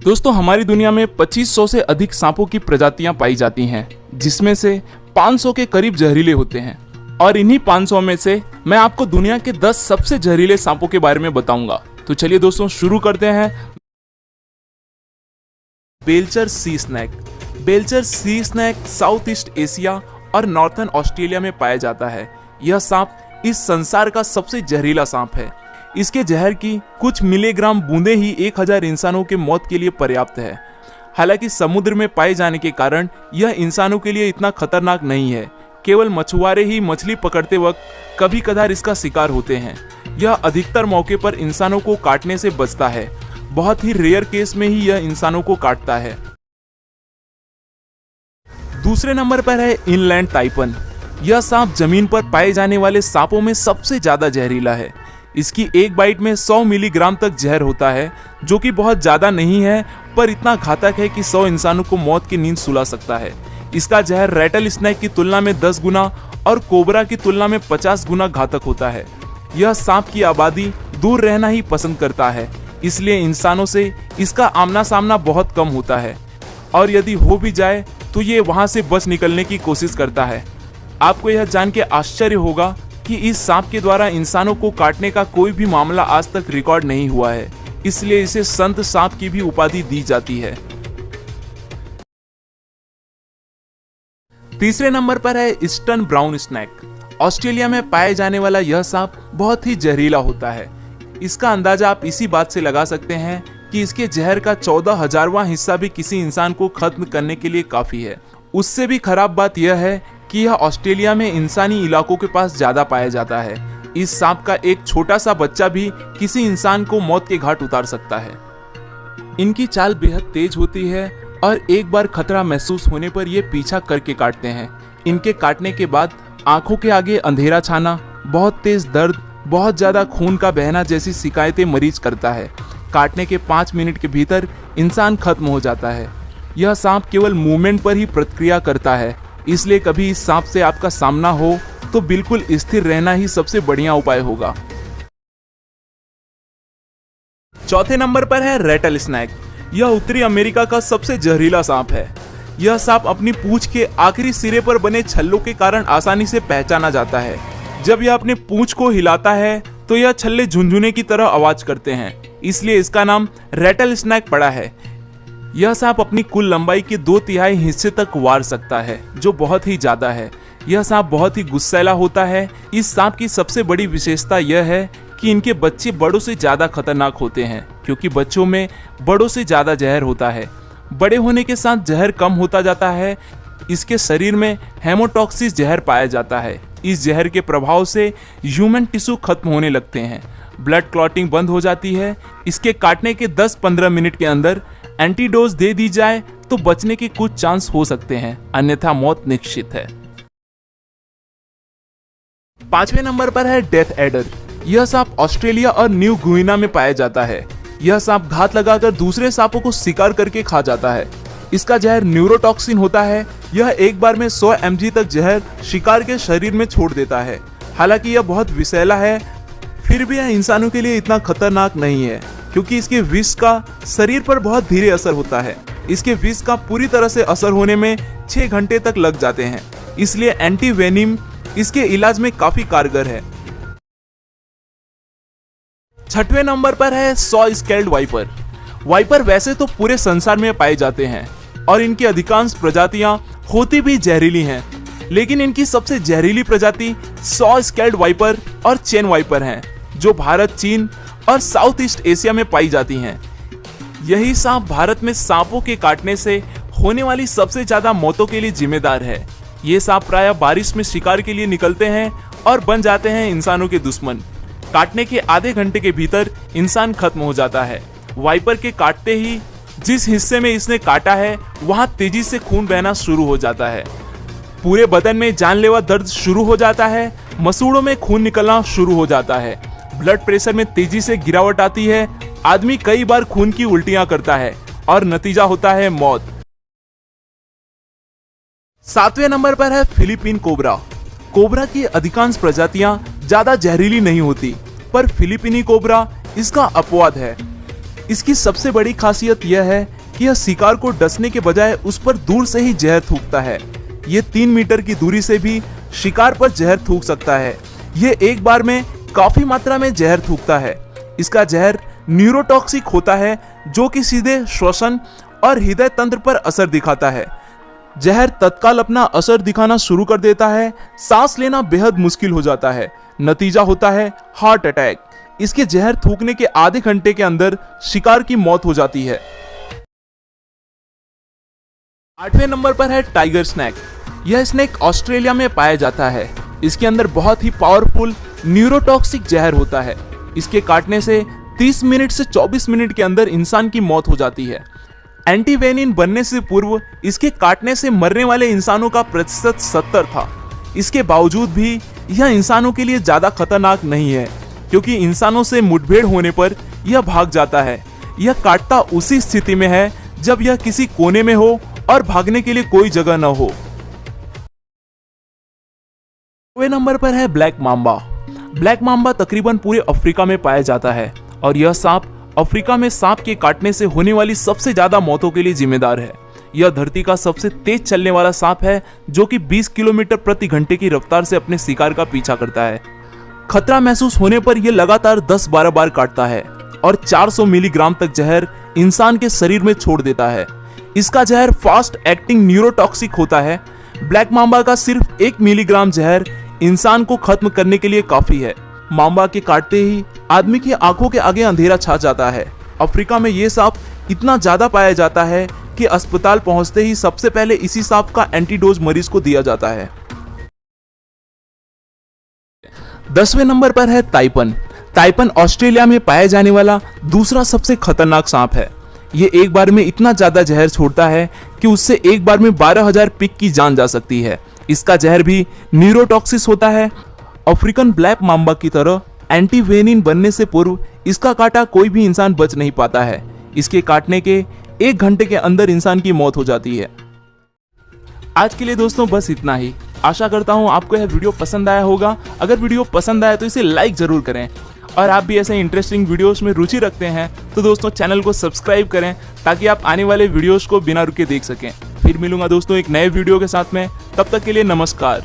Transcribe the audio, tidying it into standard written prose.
दोस्तों हमारी दुनिया में 2500 से अधिक सांपों की प्रजातियां पाई जाती हैं, जिसमें से 500 के करीब जहरीले होते हैं। और इन्हीं 500 में से मैं आपको दुनिया के 10 सबसे जहरीले सांपों के बारे में बताऊंगा। तो चलिए दोस्तों शुरू करते हैं। बेलचर sea snake. बेलचर sea snake south east Asia और नॉर्थर्न ऑस्ट्रेलिया में पाया जाता है। यह सांप इस संसार का सबसे जहरीला सांप है। इसके जहर की कुछ मिलीग्राम बूंदे ही 1000 इंसानों के मौत के लिए पर्याप्त है। हालांकि समुद्र में पाए जाने के कारण यह इंसानों के लिए इतना खतरनाक नहीं है। केवल मछुआरे ही मछली पकड़ते वक्त कभी कभार इसका शिकार होते हैं। यह अधिकतर मौके पर इंसानों को काटने से बचता है। बहुत ही रेयर केस में ही यह इंसानों को काटता है। दूसरे नंबर पर है इनलैंड ताइपन। यह सांप जमीन पर पाए जाने वाले सांपों में सबसे ज्यादा जहरीला है। इसकी एक बाइट में 100 मिलीग्राम तक जहर होता है, जो कि बहुत ज्यादा नहीं है, पर इतना घातक है कि 100 इंसानों को मौत की नींद सुला सकता है। इसका जहर रैटल स्नैक की तुलना में 10 गुना और कोबरा की तुलना में 50 गुना घातक होता है। यह सांप की आबादी दूर रहना ही पसंद करता है, इसलिए इंसानों से इसका आमना सामना बहुत कम होता है, और यदि हो भी जाए तो ये वहां से बच निकलने की कोशिश करता है। आपको यह जान के आश्चर्य होगा कि इस सांप के द्वारा इंसानों को काटने का कोई भी मामला आज तक रिकॉर्ड नहीं हुआ है, इसलिए इसे संत सांप की भी उपाधि दी जाती है। तीसरे नंबर पर है ईस्टर्न ब्राउन स्नैक। ऑस्ट्रेलिया में पाए जाने वाला यह सांप बहुत ही जहरीला होता है। इसका अंदाजा आप इसी बात से लगा सकते हैं कि इसके जहर का 14,000वां हिस्सा भी किसी इंसान को खत्म करने के लिए काफी है। उससे भी खराब बात यह है कि यह ऑस्ट्रेलिया में इंसानी इलाकों के पास ज्यादा पाया जाता है। इस सांप का एक छोटा सा बच्चा भी किसी इंसान को मौत के घाट उतार सकता है। इनकी चाल बेहद तेज होती है और एक बार खतरा महसूस होने पर ये पीछा करके काटते हैं। इनके काटने के बाद आंखों के आगे अंधेरा छाना, बहुत तेज दर्द, बहुत ज्यादा खून का बहना जैसी शिकायतें मरीज करता है। काटने के 5 मिनट के भीतर इंसान खत्म हो जाता है। यह सांप केवल मूवमेंट पर ही प्रतिक्रिया करता है, इसलिए कभी इस सांप से आपका सामना हो तो बिल्कुल स्थिर रहना ही सबसे बढ़िया उपाय होगा। चौथे नंबर पर है रैटल स्नैक। यह उत्तरी अमेरिका का सबसे जहरीला सांप है। यह सांप अपनी पूंछ के आखिरी सिरे पर बने छल्लों के कारण आसानी से पहचाना जाता है। जब यह अपने पूंछ को हिलाता है तो यह छल्ले झुनझुने की तरह आवाज करते हैं, इसलिए इसका नाम रैटल स्नैक पड़ा है। यह सांप अपनी कुल लंबाई के 2/3 हिस्से तक वार सकता है, जो बहुत ही ज्यादा है। यह सांप बहुत ही गुस्सैला होता है। इस सांप की सबसे बड़ी विशेषता यह है कि इनके बच्चे बड़ों से ज्यादा खतरनाक होते हैं, क्योंकि बच्चों में बड़ों से ज्यादा जहर होता है। बड़े होने के साथ जहर कम होता जाता है। इसके शरीर में हेमोटॉक्सिस जहर पाया जाता है। इस जहर के प्रभाव से ह्यूमन टिश्यू खत्म होने लगते हैं, ब्लड क्लॉटिंग बंद हो जाती है। इसके काटने के 10-15 मिनट के अंदर एंटीडोज दे दी जाए तो बचने के कुछ चांस हो सकते हैं, अन्यथा मौत निश्चित है। 5वें नंबर पर है डेथ एडर। यह सांप ऑस्ट्रेलिया और न्यू गुइना में पाया जाता है। यह सांप घात लगाकर दूसरे सांपों को शिकार करके खा जाता है। इसका जहर न्यूरोटॉक्सिन होता है। यह एक बार में 100 mg तक जहर शिकार के शरीर में छोड़ देता है। हालांकि यह बहुत विषैला है, फिर भी यह इंसानों के लिए इतना खतरनाक नहीं है, क्योंकि इसके विष का शरीर पर बहुत धीरे असर होता है। इसके विष का पूरी तरह से असर होने में 6 घंटे तक लग जाते हैं, इसलिए एंटी वेनिम इसके इलाज में काफी कारगर है। 6वें नंबर पर है सॉ स्केल्ड वाइपर। वाइपर वैसे तो पूरे संसार में पाए जाते हैं और इनकी अधिकांश प्रजातियां होती भी जहरीली हैं, लेकिन इनकी सबसे जहरीली प्रजाति सॉ स्केल्ड वाइपर और चेन वाइपर हैं, जो भारत, चीन और साउथ ईस्ट एशिया में पाई जाती हैं। यही सांप भारत में सांपों के काटने से होने वाली सबसे ज्यादा मौतों के लिए जिम्मेदार है। ये सांप प्रायः बारिश में शिकार के लिए निकलते हैं और बन जाते हैं इंसानों के दुश्मन। काटने के आधे घंटे के भीतर इंसान खत्म हो जाता है। वाइपर के काटते ही जिस हिस्से में इसने काटा है वहां तेजी से खून बहना शुरू हो जाता है। पूरे बदन में जानलेवा दर्द शुरू हो जाता है। मसूड़ों में खून निकलना शुरू हो जाता है। ब्लड प्रेशर में तेजी से गिरावट आती है। आदमी कई बार खून की उल्टियां करता है और नतीजा होता है मौत। 7वें नंबर पर है फिलीपीन कोबरा। कोबरा की अधिकांश प्रजातियां ज्यादा जहरीली नहीं होती, पर फिलीपीनी कोबरा इसका अपवाद है। इसकी सबसे बड़ी खासियत यह है कि यह शिकार को डसने के बजाय उस पर दूर से ही जहर थूकता है। ये 3 मीटर की दूरी से भी शिकार पर जहर थूक सकता है। ये एक बार में काफी मात्रा में जहर थूकता है। इसका जहर न्यूरोटॉक्सिक होता है, जो कि सीधे श्वसन और हृदय तंत्र पर असर दिखाता है। जहर तत्काल अपना असर दिखाना शुरू कर देता है। सांस लेना बेहद मुश्किल हो जाता है। नतीजा होता है हार्ट अटैक। इसके जहर थूकने के आधे घंटे के अंदर शिकार की मौत हो जाती है। 8वें नंबर पर है टाइगर स्नैक। यह स्नैक ऑस्ट्रेलिया में पाया जाता है। इसके अंदर बहुत ही पावरफुल न्यूरोटॉक्सिक जहर होता है। इसके काटने से 30 मिनट से 24 मिनट के अंदर इंसान की मौत हो जाती है। एंटीवेनिन बनने से पूर्व इसके काटने से मरने वाले इंसानों का प्रतिशत 70 था। इसके बावजूद भी यह इंसानों के लिए ज्यादा खतरनाक नहीं है, क्योंकि इंसानों से मुठभेड़ होने पर यह भाग जाता है। यह काटता उसी स्थिति में है जब यह किसी कोने में हो और भागने के लिए कोई जगह न हो। 9वें नंबर पर है ब्लैक मांबा। ब्लैक मांबा तकरीबन पूरे अफ्रीका में पाया जाता है और यह सांप अफ्रीका में सांप के काटने से होने वाली सबसे ज्यादा मौतों के लिए जिम्मेदार है। यह धरती का सबसे तेज चलने वाला सांप है, जो कि 20 किलोमीटर प्रति घंटे की रफ्तार से अपने शिकार का पीछा करता है। खतरा महसूस होने पर यह लगातार 10-12 बार काटता है और 400 मिलीग्राम तक जहर इंसान के शरीर में छोड़ देता है। इसका जहर फास्ट एक्टिंग न्यूरोटॉक्सिक होता है। ब्लैक मांबा का सिर्फ 1 मिलीग्राम जहर इंसान को खत्म करने के लिए काफी है। मांबा के काटते ही आदमी की आंखों के आगे अंधेरा छा जाता है। अफ्रीका में ये सांप इतना ज्यादा पाया जाता है कि अस्पताल पहुंचते ही सबसे पहले इसी सांप का एंटीडोज मरीज को दिया जाता है। 10वें नंबर पर है ताइपन। ताइपन ऑस्ट्रेलिया में पाया जाने वाला दूसरा सबसे खतरनाक सांप है। ये एक बार में इतना ज्यादा जहर छोड़ता है कि उससे एक बार में 12,000 पिग की जान जा सकती है। इसका जहर भी न्यूरोटॉक्सिस होता है। अफ्रीकन ब्लैक मांबा की तरह एंटीवेनिन बनने से पूर्व इसका काटा कोई भी इंसान बच नहीं पाता है। इसके काटने के 1 घंटे के अंदर इंसान की मौत हो जाती है। आज के लिए दोस्तों बस इतना ही। आशा करता हूँ आपको यह वीडियो पसंद आया होगा। अगर वीडियो पसंद आया तो इसे लाइक जरूर करें, और आप भी ऐसे इंटरेस्टिंग वीडियोस में रुचि रखते हैं तो दोस्तों चैनल को सब्सक्राइब करें, ताकि आप आने वाले वीडियोस को बिना रुके देख सकें। फिर मिलूंगा दोस्तों एक नए वीडियो के साथ में। तब तक के लिए नमस्कार।